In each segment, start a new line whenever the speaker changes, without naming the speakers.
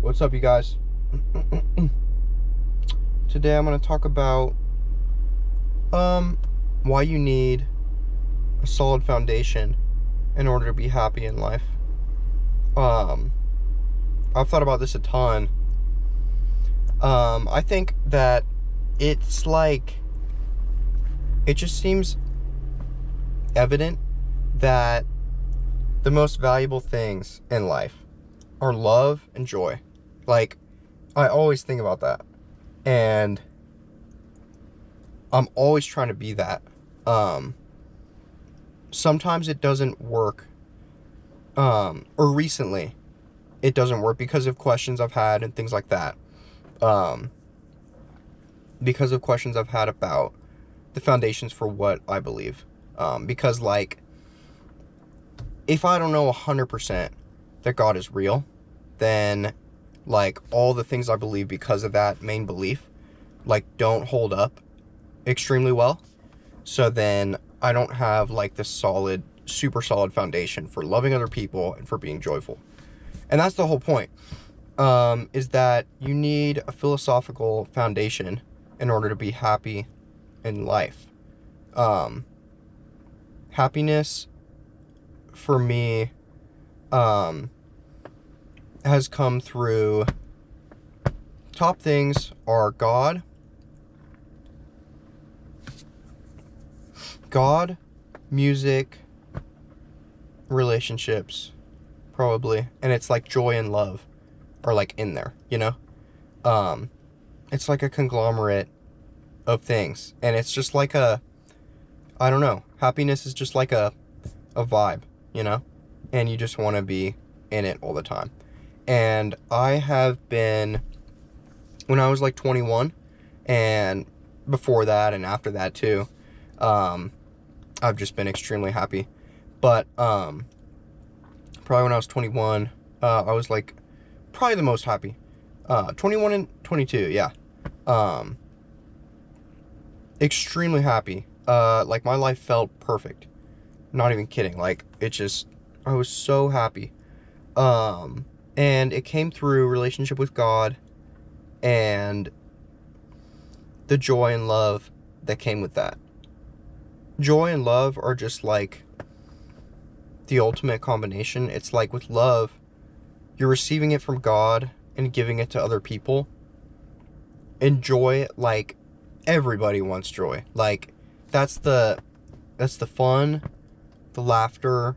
What's up, you guys? Today I'm going to talk about why you need a solid foundation in order to be happy in life. I've thought about this a ton. I think that it's like, it just seems evident that the most valuable things in life are love and joy. Like, I always think about that, and I'm always trying to be that. Sometimes it doesn't work, or recently it doesn't work because of questions I've had and things like that. Because of questions I've had about the foundations for what I believe. Because, like, if I don't know 100% that God is real, then, like, all the things I believe because of that main belief, like, don't hold up extremely well. So then I don't have, like, this solid, super solid foundation for loving other people and for being joyful. And that's the whole point, is that you need a philosophical foundation in order to be happy in life. Happiness, for me, has come through, top things are God, music, relationships, probably, and it's like joy and love are like in there, you know? It's like a conglomerate of things, and it's just like I don't know, happiness is just like a vibe, you know? And you just want to be in it all the time. And I have been, when I was like 21, and before that and after that too, I've just been extremely happy. But probably when I was 21, I was like probably the most happy. 21 and 22, yeah. Extremely happy. Like, my life felt perfect. Not even kidding. Like, I was so happy. And it came through relationship with God and the joy and love that came with that. Joy and love are just like the ultimate combination. It's like, with love, you're receiving it from God and giving it to other people. And joy, like, everybody wants joy. Like, that's the fun, the laughter,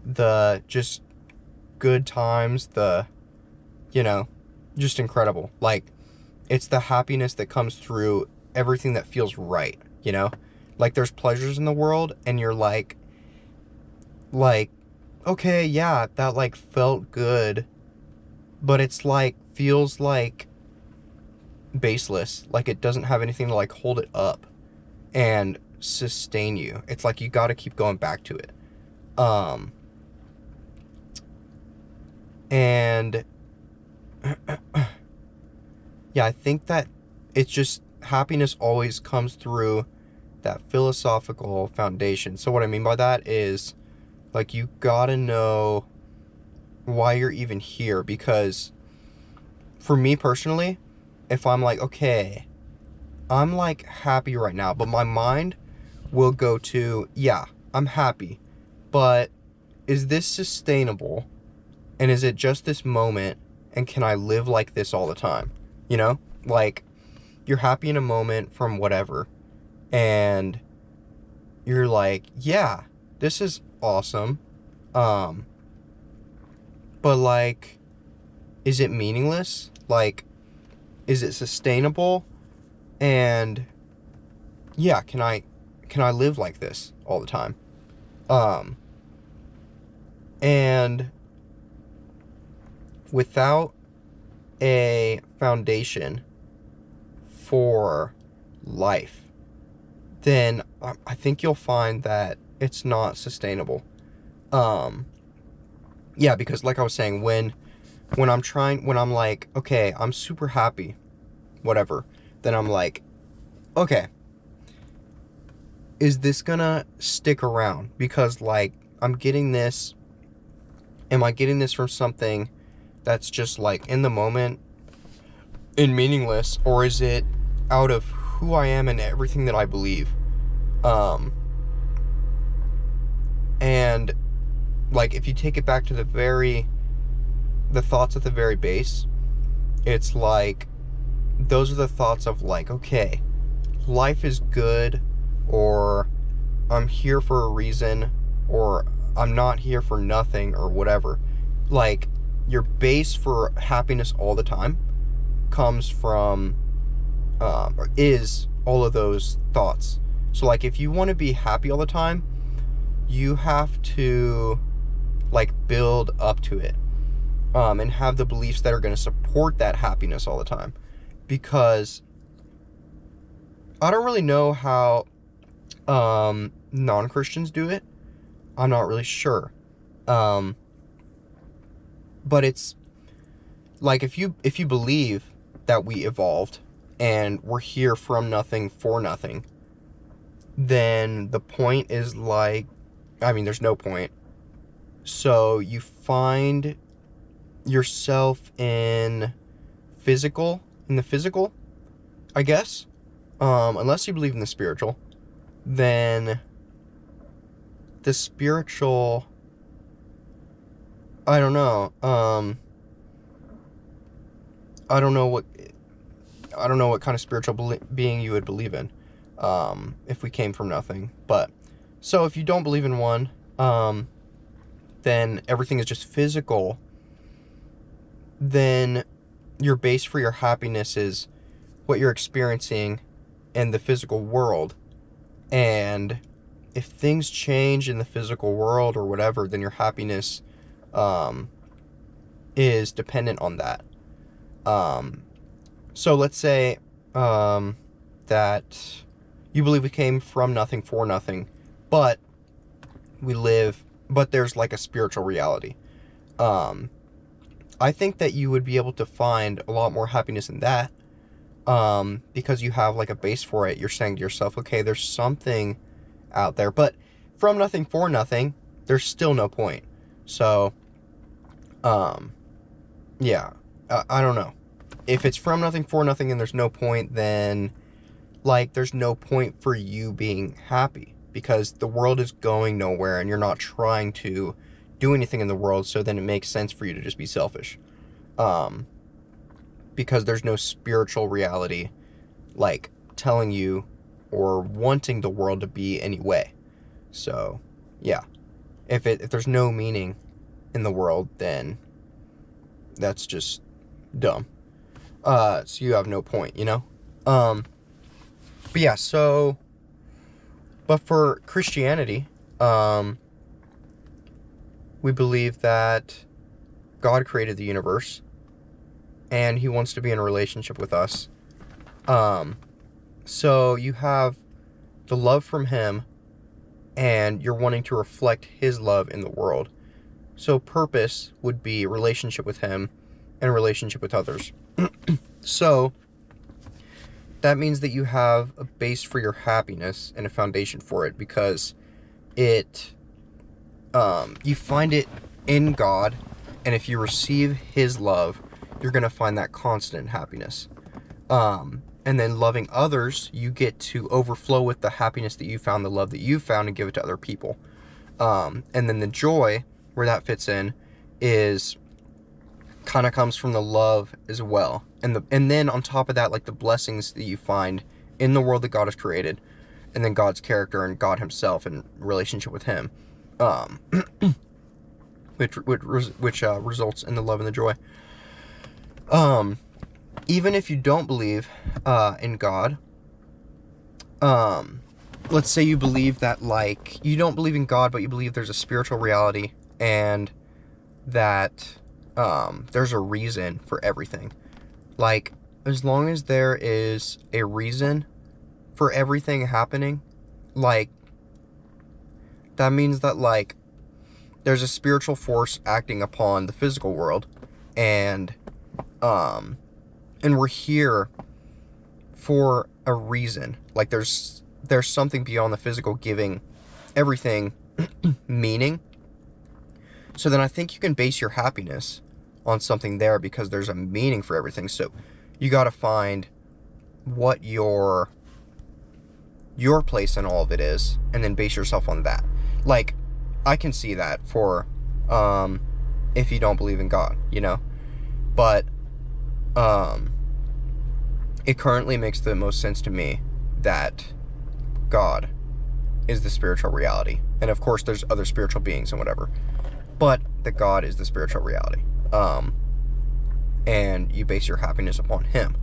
the just good times, just incredible. Like, it's the happiness that comes through everything that feels right, you know? Like, there's pleasures in the world, and you're like, okay, yeah, that, like, felt good, but it's like, feels like baseless. Like, it doesn't have anything to, like, hold it up and sustain you. It's like, you gotta keep going back to it. And yeah, I think that it's just, happiness always comes through that philosophical foundation. So what I mean by that is, like, you gotta know why you're even here. Because for me personally, if I'm like, okay, I'm like happy right now, but my mind will go to, yeah, I'm happy, but is this sustainable? And is it just this moment? And can I live like this all the time? You know? Like, you're happy in a moment from whatever, and you're like, yeah, this is awesome. But, like, is it meaningless? Like, is it sustainable? And yeah, can I live like this all the time? And without a foundation for life, then I think you'll find that it's not sustainable. Yeah, because like I was saying, when I'm like, okay, I'm super happy, whatever, then I'm like, okay, is this gonna stick around? Because, like, am I getting this from something that's just like in the moment and meaningless, or is it out of who I am and everything that I believe? And like, if you take it back to the thoughts at the very base, it's like, those are the thoughts of like, okay, life is good, or I'm here for a reason, or I'm not here for nothing, or whatever. Like, your base for happiness all the time comes from, or is all of those thoughts. So like, if you want to be happy all the time, you have to like build up to it, and have the beliefs that are going to support that happiness all the time. Because I don't really know how non-Christians do it. I'm not really sure. But it's like, if you believe that we evolved and we're here from nothing for nothing, then the point is like, I mean, there's no point. So you find yourself in the physical, I guess. Unless you believe in the spiritual, then the spiritual, I don't know. I don't know what kind of spiritual being you would believe in, if we came from nothing. But so if you don't believe in one, then everything is just physical. Then your base for your happiness is what you're experiencing in the physical world. And if things change in the physical world or whatever, then your happiness is dependent on that. So let's say that you believe we came from nothing for nothing, but there's like a spiritual reality. I think that you would be able to find a lot more happiness in that, because you have like a base for it. You're saying to yourself, okay, there's something out there, but from nothing for nothing, there's still no point. So, yeah, I don't know. If it's from nothing for nothing and there's no point, then like, there's no point for you being happy, because the world is going nowhere and you're not trying to do anything in the world. So then it makes sense for you to just be selfish, because there's no spiritual reality like telling you or wanting the world to be any way. So yeah, if there's no meaning in the world, then that's just dumb. So you have no point, you know? But yeah, so, but for Christianity, we believe that God created the universe and he wants to be in a relationship with us. So you have the love from him and you're wanting to reflect his love in the world. So purpose would be relationship with him and relationship with others. So that means that you have a base for your happiness and a foundation for it, because you find it in God, and if you receive his love, you're going to find that constant happiness. And then loving others, you get to overflow with the happiness that you found, the love that you found, and give it to other people. And then the joy, where that fits in, is kind of comes from the love as well. And then on top of that, like the blessings that you find in the world that God has created, and then God's character and God himself and relationship with him, which results in the love and the joy. Even if you don't believe in God, let's say you believe that, like, you don't believe in God, but you believe there's a spiritual reality and that there's a reason for everything. Like, as long as there is a reason for everything happening, like, that means that, like, there's a spiritual force acting upon the physical world, and we're here for a reason. Like, there's something beyond the physical giving everything meaning. So then I think you can base your happiness on something there because there's a meaning for everything. So you got to find what your place in all of it is, and then base yourself on that. Like, I can see that for if you don't believe in God, you know, but it currently makes the most sense to me that God is the spiritual reality, and of course there's other spiritual beings and whatever, but that God is the spiritual reality, and you base your happiness upon him.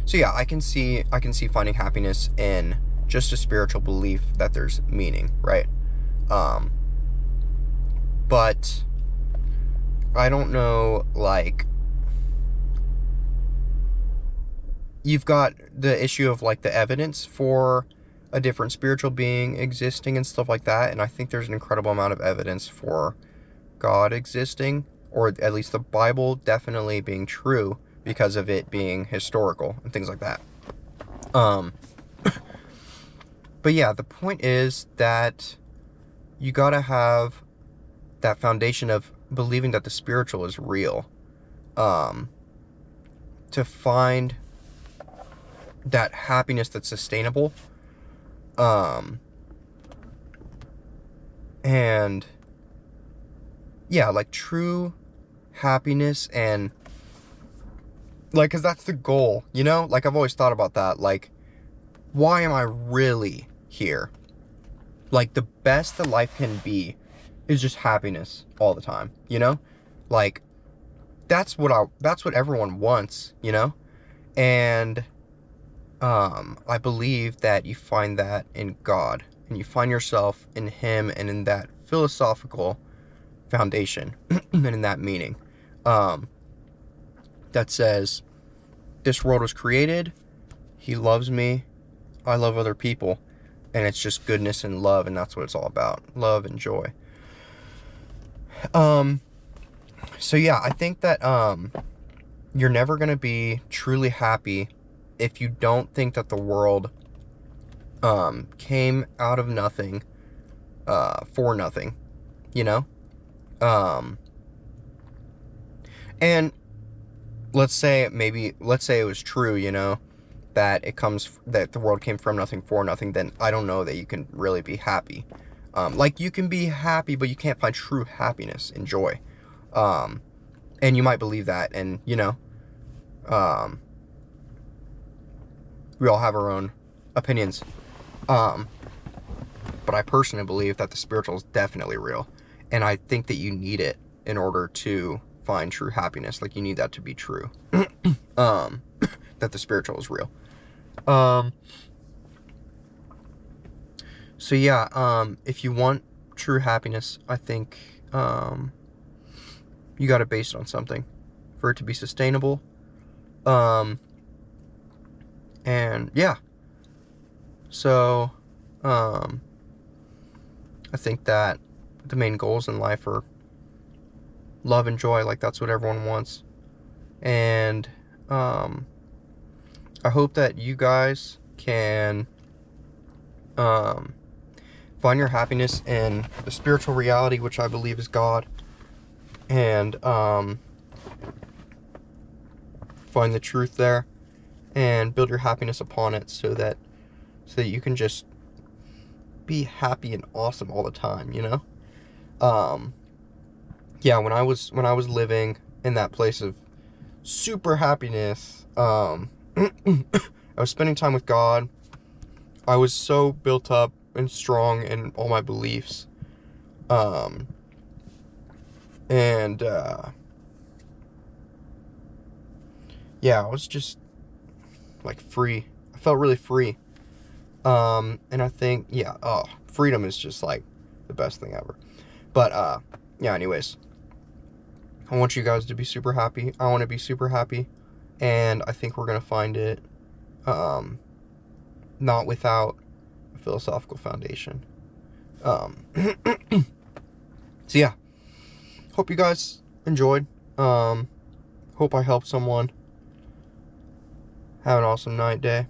So yeah, I can see finding happiness in just a spiritual belief that there's meaning, right? But I don't know, like, you've got the issue of like the evidence for a different spiritual being existing and stuff like that, and I think there's an incredible amount of evidence for God existing, or at least the Bible definitely being true, because of it being historical and things like that. But yeah, the point is that you gotta have that foundation of believing that the spiritual is real, to find that happiness that's sustainable, and yeah, like true happiness, and like, because that's the goal, you know? Like, I've always thought about that. Like, why am I really here? Like, the best that life can be is just happiness all the time, you know? Like, that's what everyone wants, you know? And I believe that you find that in God, and you find yourself in him, and in that philosophical foundation and in that meaning. That says, this world was created, he loves me, I love other people, and it's just goodness and love, and that's what it's all about. Love and joy. So yeah, I think that you're never going to be truly happy if you don't think that the world came out of nothing for nothing, you know? And let's say it was true, you know, that that the world came from nothing for nothing, then I don't know that you can really be happy. Like, you can be happy, but you can't find true happiness and joy. And you might believe that, and, you know, we all have our own opinions. But I personally believe that the spiritual is definitely real, and I think that you need it in order to find true happiness. Like, you need that to be true. That the spiritual is real. So yeah, if you want true happiness, I think you got to base it on something for it to be sustainable. And yeah, so I think that the main goals in life are love and joy. Like, that's what everyone wants. And I hope that you guys can find your happiness in the spiritual reality, which I believe is God, and find the truth there, and build your happiness upon it, so that you can just be happy and awesome all the time, you know? Yeah, when I was living in that place of super happiness, I was spending time with God. I was so built up and strong in all my beliefs. Yeah, I was just like free. I felt really free. And I think, yeah, freedom is just like the best thing ever. But yeah, anyways, I want you guys to be super happy. I want to be super happy, and I think we're gonna find it not without a philosophical foundation. So yeah, hope you guys enjoyed. Hope I helped someone. Have an awesome night, day.